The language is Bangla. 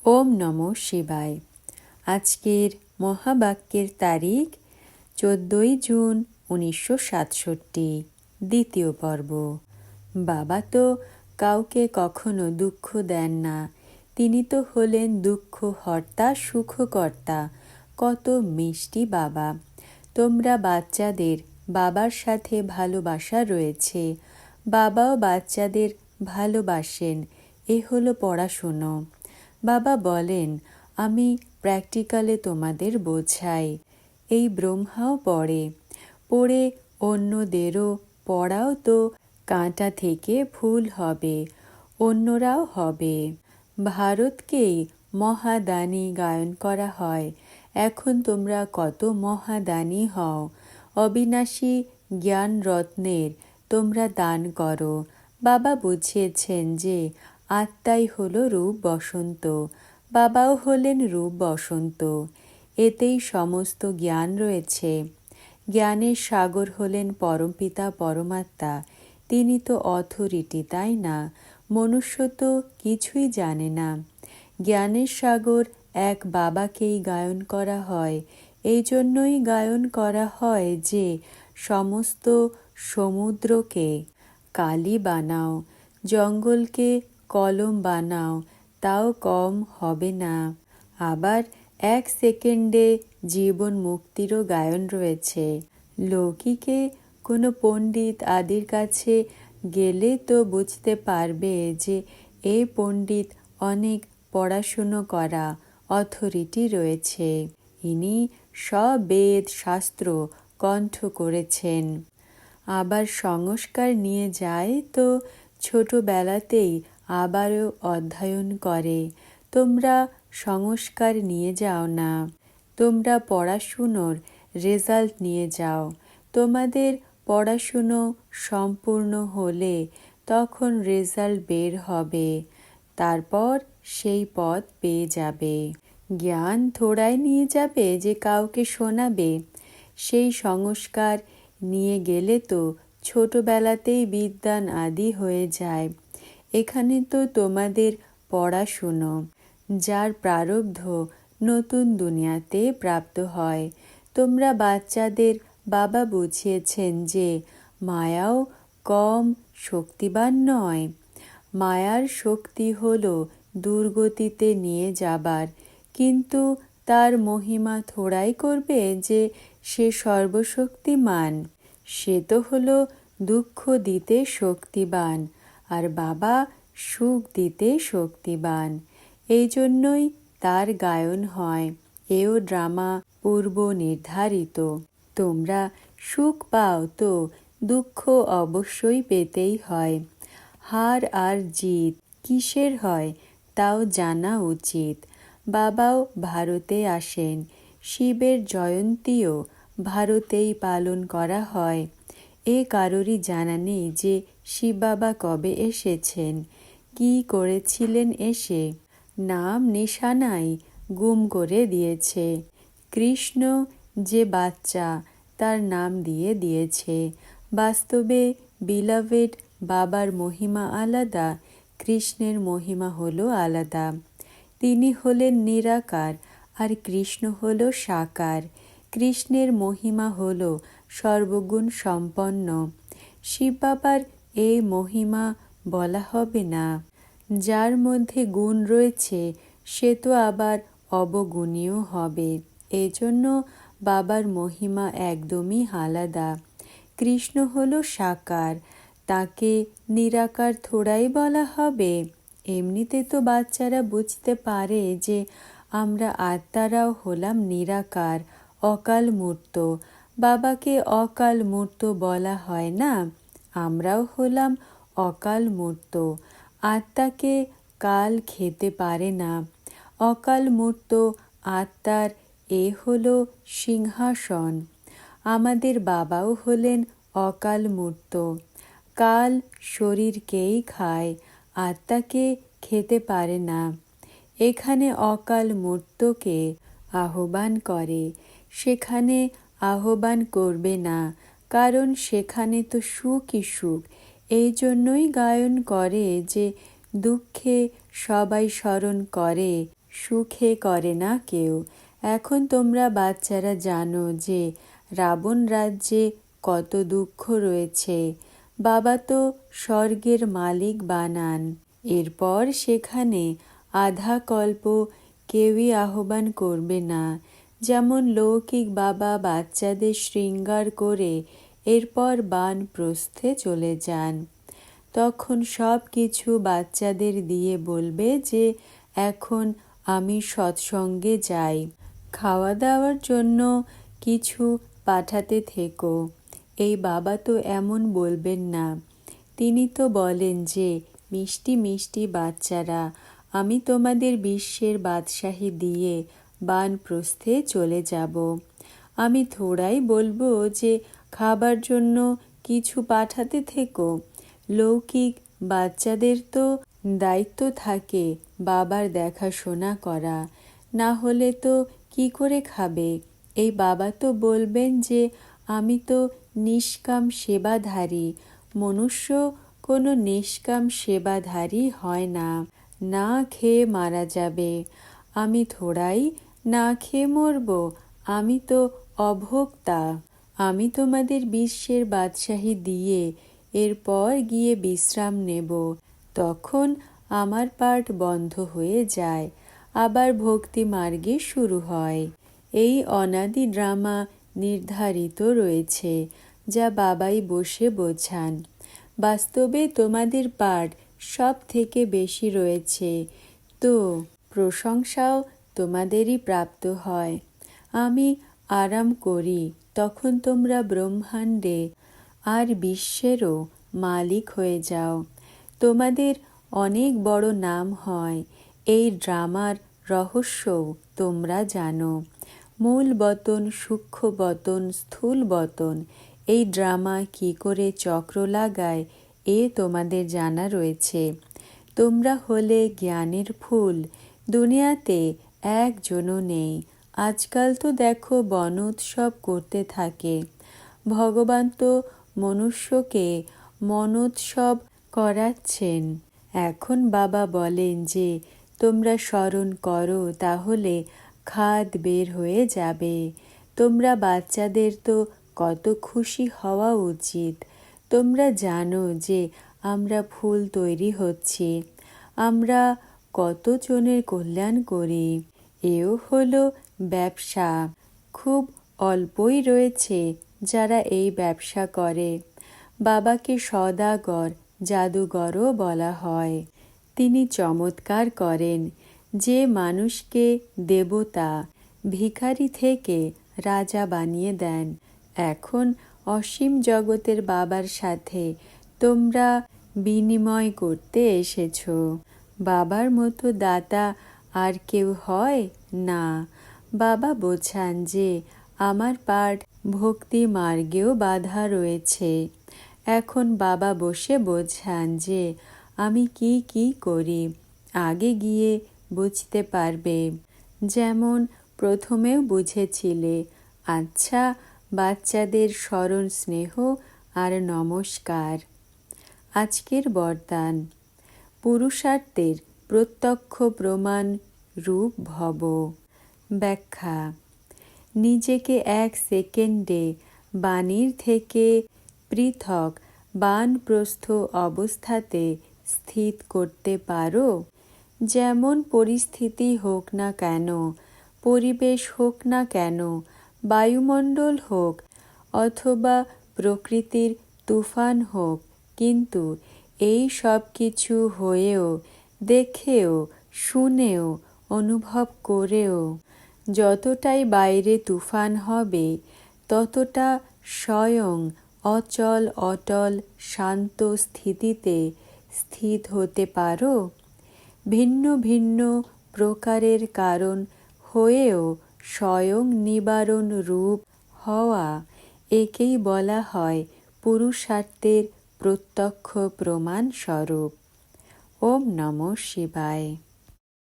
ওম নমঃ শিবায়। আজকের মহাবাক্যের তারিখ 14ই জুন 1967, দ্বিতীয় পর্ব। বাবা তো কাউকে কখনো দুঃখ দেন না, তিনি তো হলেন দুঃখ হর্তা সুখকর্তা। কত মিষ্টি বাবা। তোমরা বাচ্চাদের বাবার সাথে ভালোবাসা রয়েছে, বাবাও বাচ্চাদের ভালোবাসেন। এ হলো পড়াশুনো। বাবা বলেন, আমি প্র্যাকটিক্যালে তোমাদের বোঝাই। এই ব্রহ্মাও পড়ে অন্যদেরও পড়াও তো কাঁটা থেকে ফুল হবে, অন্যরাও হবে। ভারতকেই মহাদানী গায়ন করা হয়। এখন তোমরা কত মহাদানী হও। অবিনাশী জ্ঞান রত্নের তোমরা দান করো। বাবা বুঝিয়েছেন যে আত্মাই হলো রূপ বসন্ত, বাবাও হলেন রূপ বসন্ত। এতেই সমস্ত জ্ঞান রয়েছে। জ্ঞানের সাগর হলেন পরমপিতা পরমাত্মা। তিনি তো অথরিটি, তাই না? মনুষ্য তো কিছুই জানে না। জ্ঞানের সাগর এক বাবাকেই গায়ন করা হয়। এই জন্যই গায়ন করা হয় যে সমস্ত সমুদ্রকে কালি বানাও, জঙ্গলকে কলম বানাও, তাও কম হবে না। আবার 1 সেকেন্ডে জীবন মুক্তিরও গায়ন রয়েছে। লৌকিকে কোনো পণ্ডিত আদির কাছে গেলে তো বুঝতে পারবে যে এই পণ্ডিত অনেক পড়াশুনো করা, অথরিটি রয়েছে। ইনি সব বেদ শাস্ত্র কণ্ঠ করেছেন। আবার সংস্কার নিয়ে যায় তো ছোটবেলাতেই আবারও অধ্যয়ন করে। তোমরা সংস্কার নিয়ে যাও না, তোমরা পড়াশুনোর রেজাল্ট নিয়ে যাও। তোমাদের পড়াশুনো সম্পূর্ণ হলে তখন রেজাল্ট বের হবে, তারপর সেই পথ পেয়ে যাবে। জ্ঞান থোড়াই নিয়ে যাবে যে কাউকে শোনাবে। সেই সংস্কার নিয়ে গেলে তো ছোটবেলাতেই বিদ্বান আদি হয়ে যায়। এখানে তো তোমাদের পড়াশুনো, যার প্রারব্ধ নতুন দুনিয়াতে প্রাপ্ত হয়। তোমরা বাচ্চাদের বাবা বুঝিয়েছেন যে মায়াও কম শক্তিবান নয়। মায়ার শক্তি হলো দুর্গতিতে নিয়ে যাবার, কিন্তু তার মহিমা থোড়াই করবে যে সে সর্বশক্তিমান। সে তো হলো দুঃখ দিতে শক্তিবান, আর বাবা সুখ দিতে শক্তিবান। এই জন্যই তার গায়ন হয়। এও ড্রামা পূর্ব নির্ধারিত। তোমরা সুখ পাও তো দুঃখ অবশ্যই পেতেই হয়। হার আর জিত কিসের হয় তাও জানা উচিত। বাবাও ভারতে আসেন, শিবের জয়ন্তীও ভারতেই পালন করা হয়। এ কারোরই জানা নেই যে শিব বাবা কবে এসেছেন, কি করেছিলেন এসে। নাম নিশানাই গুম করে দিয়েছে। কৃষ্ণ যে বাচ্চা, তার নাম দিয়ে দিয়েছে। বাস্তবে বিলাভেড বাবার মহিমা আলাদা, কৃষ্ণের মহিমা হলো আলাদা। তিনি হলেন নিরাকার আর কৃষ্ণ হলো সাকার। কৃষ্ণের মহিমা হলো সর্বগুণ সম্পন্ন। শিব বাবার এই মহিমা বলা হবে না। যার মধ্যে গুণ রয়েছে সে তো আবার অবগুণীয় হবে। এজন্য বাবার মহিমা একদমই আলাদা। কৃষ্ণ হলো সাকার, তাকে নিরাকার থোড়াই বলা হবে। এমনিতে তো বাচ্চারা বুঝতে পারে যে আমরা আত্মারাও হলাম নিরাকার, অকাল মূর্ত। বাবাকে অকাল মূর্ত বলা হয় না, আমরাও হলাম অকাল মূর্ত। আত্মাকে কাল খেতে পারে না। অকাল মূর্ত আত্মার এ হলো সিংহাসন। আমাদের বাবাও হলেন অকাল মূর্ত। কাল শরীরকেই খায়, আত্মাকে খেতে পারে না। এখানে অকাল মূর্তকে আহ্বান করে, সেখানে আহ্বান করবে না, কারণ সেখানে তো সুখই সুখ। এই জন্যই গায়ন করে যে দুঃখে সবাই স্মরণ করে সুখে করে না কেউ। এখন তোমরা বাচ্চারা জানো যে রাবণ রাজ্যে কত দুঃখ রয়েছে। বাবা তো স্বর্গের মালিক বানান। এরপর সেখানে আধা কল্প কেউই আহ্বান করবে না। যেমন লৌকিক বাবা বাচ্চাদের শৃঙ্গার করে এরপর বানপ্রস্থে চলে যান। তখন সব কিছু বাচ্চাদের দিয়ে বলবে যে এখন আমি সৎসঙ্গে যাই, খাওয়া দাওয়ার জন্য কিছু পাঠাতে থেকো। এই বাবা তো এমন বলবেন না। তিনি তো বলেন যে মিষ্টি মিষ্টি বাচ্চারা, আমি তোমাদের বিশ্বের বাদশাহী দিয়ে বানপ্রস্থে চলে যাব। আমি থোড়াই বলবো যে খাবার জন্য কিছু পাঠাতে থেকো। লৌকিক বাচ্চাদের তো দায়িত্ব থাকে বাবার দেখাশোনা করা, না হলে তো কি করে খাবে। এই বাবা তো বলবেন যে আমি তো নিষ্কাম সেবাধারী। মনুষ্য কোনো নিষ্কাম সেবাধারী হয় না, না খেয়ে মারা যাবে। আমি থোড়াই না খেয়ে মরব, আমি তো অভোক্তা। আমি তোমাদের বিশ্বের বাদশাহী দিয়ে এরপর গিয়ে বিশ্রাম নেব। তখন আমার পাঠ বন্ধ হয়ে যায়, আবার ভক্তি মার্গে শুরু হয়। এই অনাদি ড্রামা নির্ধারিত রয়েছে, যা বাবাই বসে বোঝান। বাস্তবে তোমাদের পাঠ সব থেকে বেশি রয়েছে, তো প্রশংসাও তোমাদেরই প্রাপ্ত হয়। আমি আরাম করি, তখন তোমরা ব্রহ্মাণ্ডে আর বিশ্বেরও মালিক হয়ে যাও। তোমাদের অনেক বড় নাম হয়। এই ড্রামার রহস্যও তোমরা জানো। মূল বতন, সূক্ষ্ম বতন, স্থূল বতন, এই ড্রামা কি করে চক্র লাগায় এ তোমাদের জানা রয়েছে। তোমরা হলে জ্ঞানের ফুল, দুনিয়াতে একজনও নেই। আজকাল তো দেখো বনোৎসব করতে থাকে। ভগবান তো মনুষ্যকে মনোৎসব করাচ্ছেন। এখন বাবা বলেন যে তোমরা স্মরণ করো, তাহলে খাদ বের হয়ে যাবে। তোমরা বাচ্চাদের তো কত খুশি হওয়া উচিত। তোমরা জানো যে আমরা ফুল তৈরি হচ্ছি, আমরা কত জনের কল্যাণ করি। এও হলো ব্যবসা। খুব অল্পই রয়েছে যারা এই ব্যবসা করে। বাবাকে সদাগর, জাদুঘরও বলা হয়। তিনি চমৎকার করেন, যে মানুষকে দেবতা, ভিখারি থেকে রাজা বানিয়ে দেন। এখন অসীম জগতের বাবার সাথে তোমরা বিনিময় করতে এসেছ। বাবার মতো দাতা আর কেউ হয় না। বাবা বোঝান যে আমার পাঠ ভক্তি মার্গেও বাধা রয়েছে। এখন বাবা বসে বোঝান যে আমি কি কি করি, আগে গিয়ে বুঝতে পারবে। যেমন প্রথমেও বুঝেছিলে। আচ্ছা, বাচ্চাদের স্মরণ, স্নেহ আর নমস্কার। আজকের বরদান: পুরুষার্থের প্রত্যক্ষ প্রমাণ রূপ ভব। ব্যাখ্যা: নিজেকে এক সেকেন্ডে বাণীর থেকে পৃথক বানপ্রস্থ অবস্থাতে স্থিত করতে পারো। যেমন পরিস্থিতি হোক না কেন, পরিবেশ হোক না কেন, বায়ুমণ্ডল হোক অথবা প্রকৃতির তুফান হোক, কিন্তু এই সব কিছু হয়েও, দেখেও, শুনেও, অনুভব করেও যতটাই বাইরে তুফান হবে, ততটা স্বয়ং অচল অটল শান্ত স্থিতিতে স্থিত হতে পারো। ভিন্ন ভিন্ন প্রকারের কারণ হয়েও স্বয়ং নিবারণ রূপ হওয়া, একেই বলা হয় পুরুষার্থের প্রত্যক্ষ প্রমাণ স্বরূপ। ওম নমঃ শিবায়।